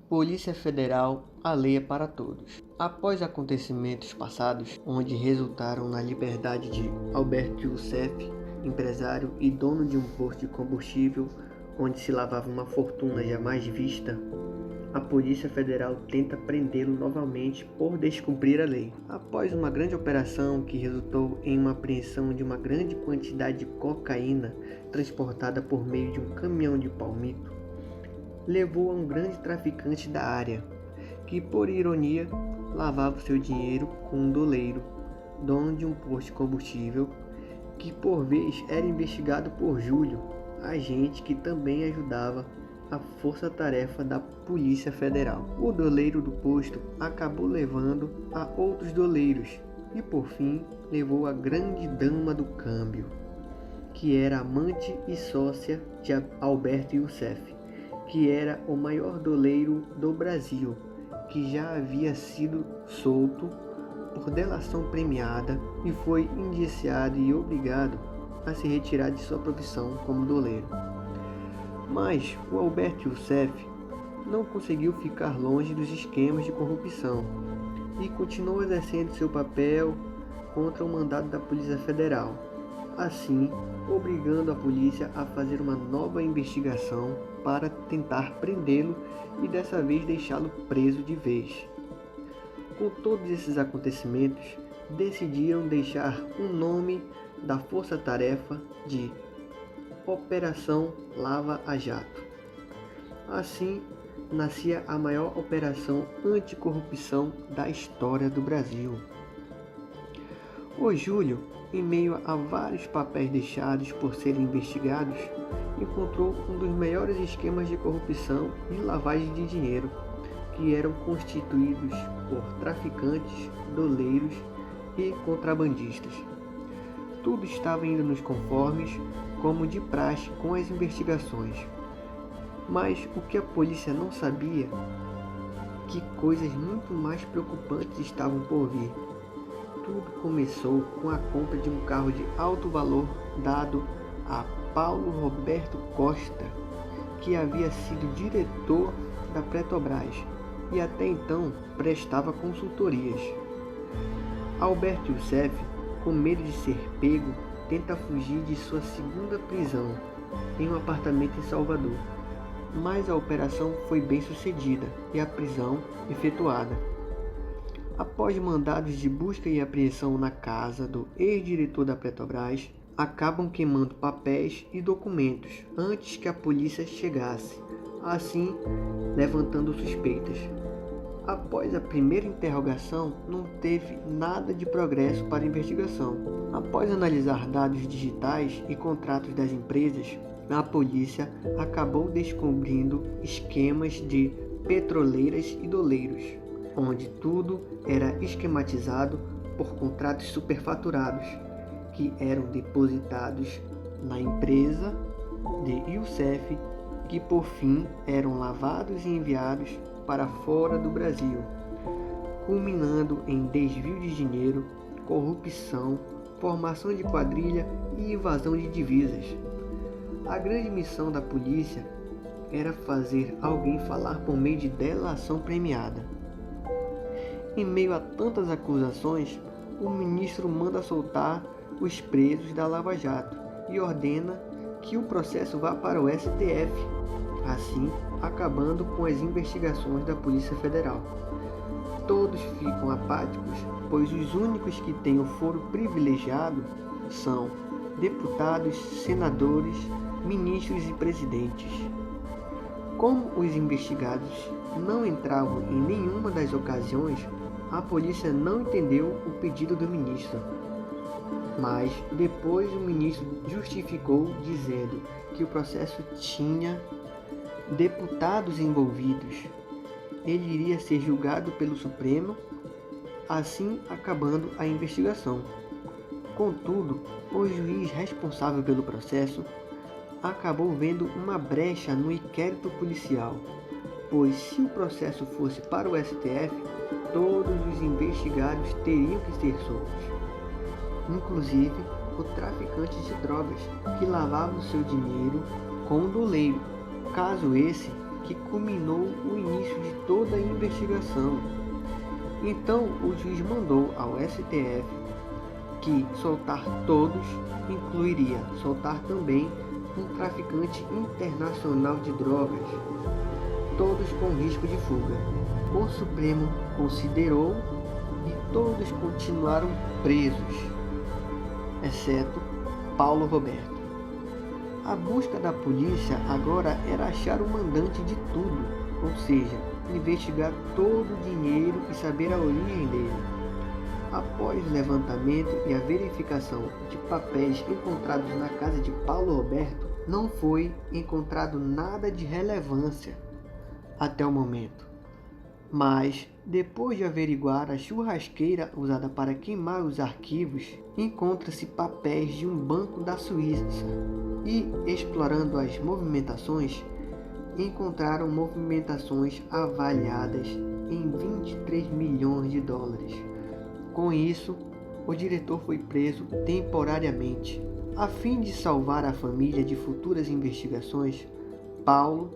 Polícia Federal, a lei é para todos. Após acontecimentos passados, onde resultaram na liberdade de Alberto Youssef, empresário e dono de um posto de combustível, onde se lavava uma fortuna jamais vista, a Polícia Federal tenta prendê-lo novamente por descumprir a lei. Após uma grande operação que resultou em uma apreensão de uma grande quantidade de cocaína transportada por meio de um caminhão de palmito, levou a um grande traficante da área, que por ironia lavava seu dinheiro com um doleiro, dono de um posto de combustível, que por vez era investigado por Júlio, agente que também ajudava a força-tarefa da Polícia Federal. O doleiro do posto acabou levando a outros doleiros e por fim levou a grande dama do câmbio, que era amante e sócia de Alberto Youssef, que era o maior doleiro do Brasil, que já havia sido solto por delação premiada e foi indiciado e obrigado a se retirar de sua profissão como doleiro. Mas o Alberto Youssef não conseguiu ficar longe dos esquemas de corrupção e continuou exercendo seu papel contra o mandado da Polícia Federal, assim obrigando a polícia a fazer uma nova investigação para tentar prendê-lo e dessa vez deixá-lo preso de vez. Com todos esses acontecimentos, decidiram deixar o nome da força-tarefa de Operação Lava Jato. Assim, nascia a maior operação anticorrupção da história do Brasil. O Júlio, em meio a vários papéis deixados por serem investigados, encontrou um dos maiores esquemas de corrupção e lavagem de dinheiro, que eram constituídos por traficantes, doleiros e contrabandistas. Tudo estava indo nos conformes, como de praxe com as investigações. Mas o que a polícia não sabia, que coisas muito mais preocupantes estavam por vir. Tudo começou com a compra de um carro de alto valor dado a Paulo Roberto Costa, que havia sido diretor da Petrobras e até então prestava consultorias. Alberto Youssef, com medo de ser pego, tenta fugir de sua segunda prisão em um apartamento em Salvador, mas a operação foi bem sucedida e a prisão efetuada. Após mandados de busca e apreensão na casa do ex-diretor da Petrobras, acabam queimando papéis e documentos antes que a polícia chegasse, assim levantando suspeitas. Após a primeira interrogação, não teve nada de progresso para a investigação. Após analisar dados digitais e contratos das empresas, a polícia acabou descobrindo esquemas de petroleiras e doleiros, onde tudo era esquematizado por contratos superfaturados, que eram depositados na empresa de Youssef, que por fim eram lavados e enviados para fora do Brasil, culminando em desvio de dinheiro, corrupção, formação de quadrilha e invasão de divisas. A grande missão da polícia era fazer alguém falar por meio de delação premiada. Em meio a tantas acusações, o ministro manda soltar os presos da Lava Jato e ordena que o processo vá para o STF, assim acabando com as investigações da Polícia Federal. Todos ficam apáticos, pois os únicos que têm o foro privilegiado são deputados, senadores, ministros e presidentes. Como os investigados não entravam em nenhuma das ocasiões, a polícia não entendeu o pedido do ministro. Mas depois o ministro justificou dizendo que o processo tinha deputados envolvidos. Ele iria ser julgado pelo Supremo, assim acabando a investigação. Contudo, o juiz responsável pelo processo acabou vendo uma brecha no inquérito policial, pois se o processo fosse para o STF, todos os investigados teriam que ser soltos, inclusive o traficante de drogas que lavava o seu dinheiro com o doleiro, caso esse que culminou o início de toda a investigação. Então o juiz mandou ao STF que soltar todos incluiria soltar também um traficante internacional de drogas, todos com risco de fuga. O Supremo considerou e todos continuaram presos, exceto Paulo Roberto. A busca da polícia agora era achar o mandante de tudo, ou seja, investigar todo o dinheiro e saber a origem dele. Após o levantamento e a verificação de papéis encontrados na casa de Paulo Roberto, não foi encontrado nada de relevância até o momento. Mas, depois de averiguar a churrasqueira usada para queimar os arquivos, encontra-se papéis de um banco da Suíça e, explorando as movimentações, encontraram movimentações avaliadas em 23 milhões de dólares. Com isso, o diretor foi preso temporariamente. A fim de salvar a família de futuras investigações, Paulo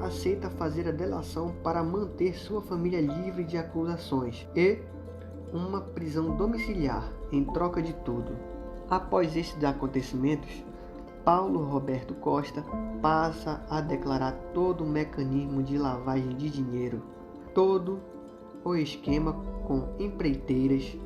aceita fazer a delação para manter sua família livre de acusações e uma prisão domiciliar em troca de tudo. Após estes acontecimentos, Paulo Roberto Costa passa a declarar todo o mecanismo de lavagem de dinheiro, todo o esquema com empreiteiras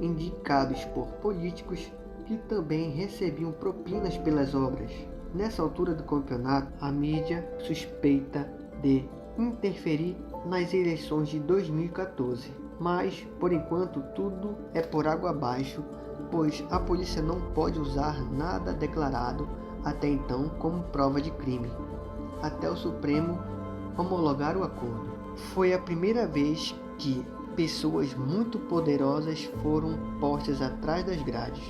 indicados por políticos que também recebiam propinas pelas obras. Nessa altura do campeonato, a mídia suspeita de interferir nas eleições de 2014, mas por enquanto tudo é por água abaixo, pois a polícia não pode usar nada declarado até então como prova de crime, até o Supremo homologar o acordo. Foi a primeira vez que pessoas muito poderosas foram postas atrás das grades,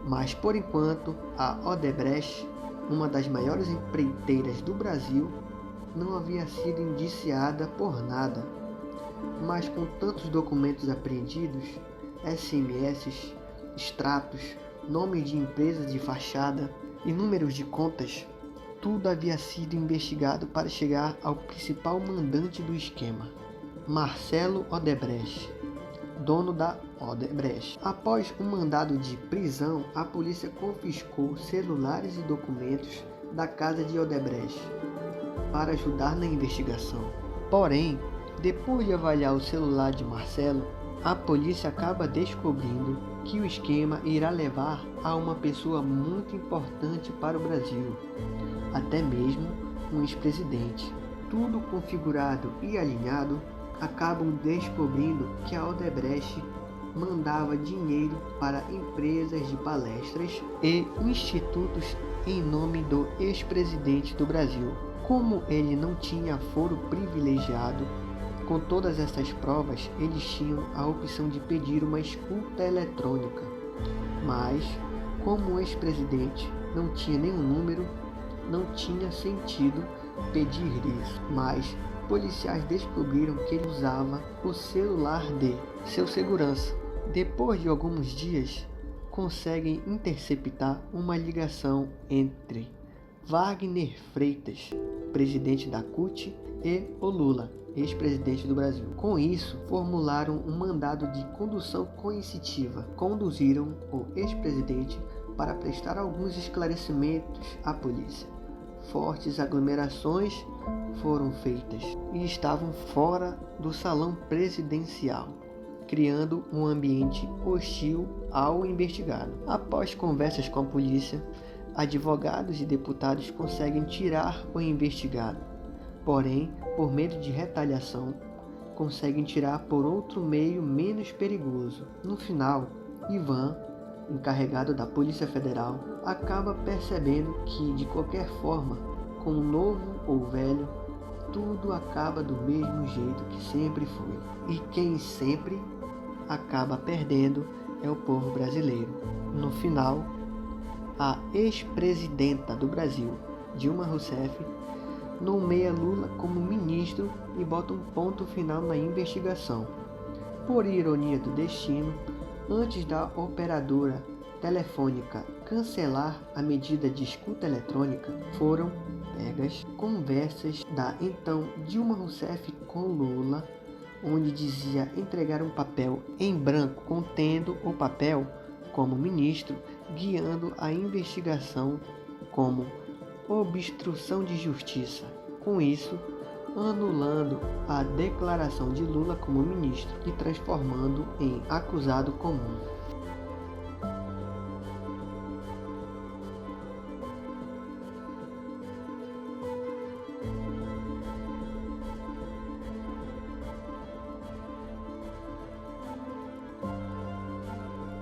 mas por enquanto a Odebrecht, uma das maiores empreiteiras do Brasil, não havia sido indiciada por nada. Mas com tantos documentos apreendidos, SMS, extratos, nomes de empresas de fachada e números de contas, tudo havia sido investigado para chegar ao principal mandante do esquema, Marcelo Odebrecht, dono da Odebrecht. Após um mandado de prisão, a polícia confiscou celulares e documentos da casa de Odebrecht para ajudar na investigação. Porém, depois de avaliar o celular de Marcelo, a polícia acaba descobrindo que o esquema irá levar a uma pessoa muito importante para o Brasil, até mesmo um ex-presidente. Tudo configurado e alinhado, acabam descobrindo que a Odebrecht mandava dinheiro para empresas de palestras e institutos em nome do ex-presidente do Brasil. Como ele não tinha foro privilegiado, com todas essas provas, eles tinham a opção de pedir uma escuta eletrônica. Mas, como o ex-presidente não tinha nenhum número, não tinha sentido pedir isso. Mas policiais descobriram que ele usava o celular de seu segurança. Depois de alguns dias, conseguem interceptar uma ligação entre Wagner Freitas, presidente da CUT, e o Lula, ex-presidente do Brasil. Com isso, formularam um mandado de condução coercitiva. Conduziram o ex-presidente para prestar alguns esclarecimentos à polícia. Fortes aglomerações foram feitas e estavam fora do salão presidencial, criando um ambiente hostil ao investigado. Após conversas com a polícia, advogados e deputados conseguem tirar o investigado, porém, por medo de retaliação, conseguem tirar por outro meio menos perigoso. No final, Ivan, encarregado da Polícia Federal, acaba percebendo que, de qualquer forma, com o novo ou velho, tudo acaba do mesmo jeito que sempre foi. E quem sempre acaba perdendo é o povo brasileiro. No final, a ex-presidenta do Brasil, Dilma Rousseff, nomeia Lula como ministro e bota um ponto final na investigação. Por ironia do destino, antes da operadora telefônica cancelar a medida de escuta eletrônica, foram Egas, conversas da então Dilma Rousseff com Lula, onde dizia entregar um papel em branco contendo o papel como ministro, guiando a investigação como obstrução de justiça. Com isso, anulando a declaração de Lula como ministro e transformando em acusado comum.